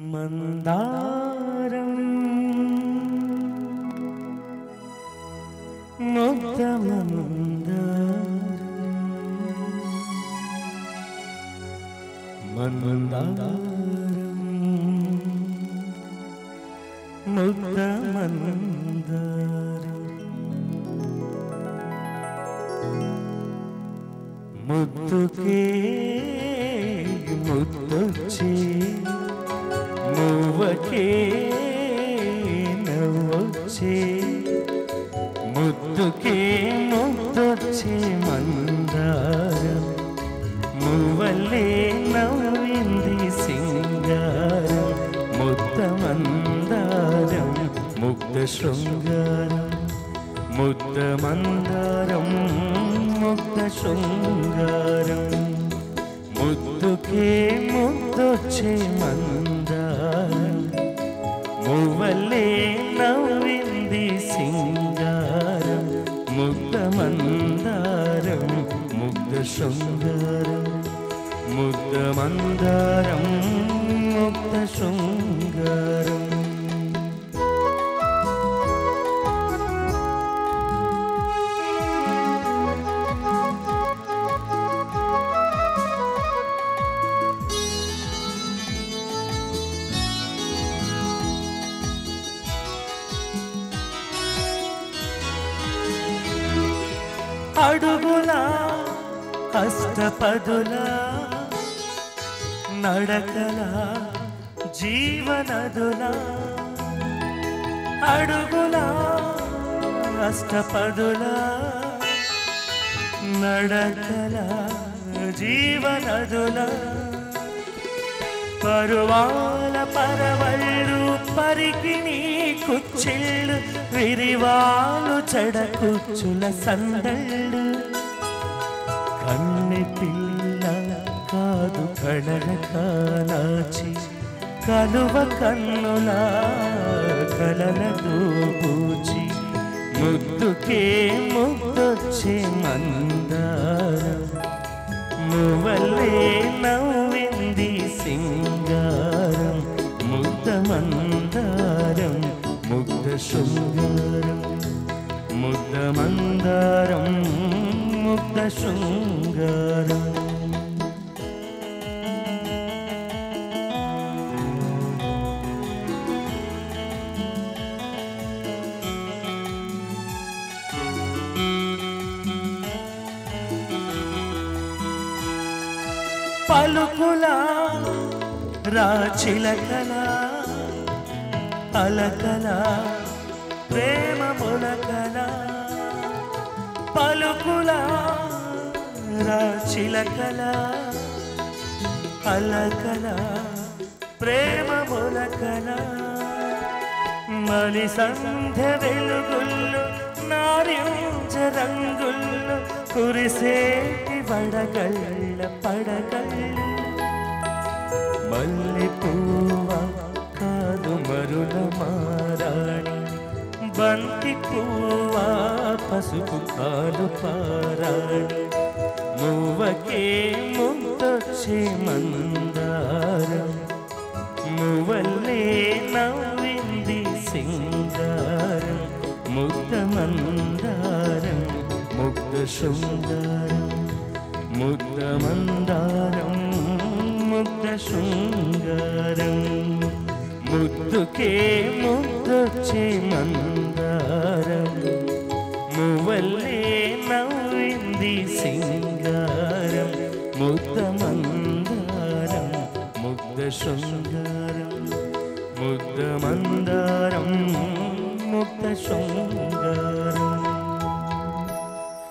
మందారం ముద్ద మందారం ముద్ద మందారం ముద్దుకే ముద్దొచ్చి మువ్వకే నవ్వొచ్చి ముద్దుకే ముద్దొచ్చి మందారం మువ్వలే నవ్వింది సింగారం ముద్ద మందారం ముగ్ధ శృంగారం ముద్ద మందారం ముగ్ధ శృంగారం ముద్దుకే ముద్దొచ్చే మందారం మువ్వలే నవ్వింది సింగారం ముద్ద మందారం ముగ్ధ శృంగారం ముద్ద మందారం ముగ్ధ శృంగారం అడుగుల అష్టపదుల నడకల జీవనదుల అడుగుల అష్టపదుల నడకల జీవనదుల పరువాల పరవళ్ళు పరికిణి కుచ్చిళ్ళు విరివాలు చెడకుచ్చుల సందళ్ళు కన్నె పిల్ల కాదు కడల కాలాచి కలువ కన్నుల కలల దూబూచి ముద్దుకే ముద్దొచ్చే మందారం మువ్వలే నవ్వింది సింగారం ముద్ద మందారం ముగ్ధ శృంగారం ముద్ద మందారం ముగ్ధ శృంగారం పలుకుల రాచిలకల అలకల ప్రేమ ములకల పలుకుల రాచిలకల అలకల ప్రేమ ములకల మలి సంధ్య వెలుగుల్లో నారింజ రంగుల్లో కురిసేటి వడగళ్ళ పడగళ్ళు మల్లె పువ్వ కాదు మరుల మారాణి బంతి పువ్వ పసుపు కాలు పారాణి మువ్వకే ముద్దొచ్చే మందారం మువ్వలే నవ్వింది సింగారం ముగ్ధ మందారం ముగ్ధ శృంగారం ముద్ద మందారం ముగ్ధ శృంగారం ముద్దుకే ముద్దొచ్చే మందారం మువ్వలే నవ్వింది సింగారం ముద్ద మందారం ముగ్ధ శృంగారం ముద్ద మందారం ముగ్ధ శృంగారం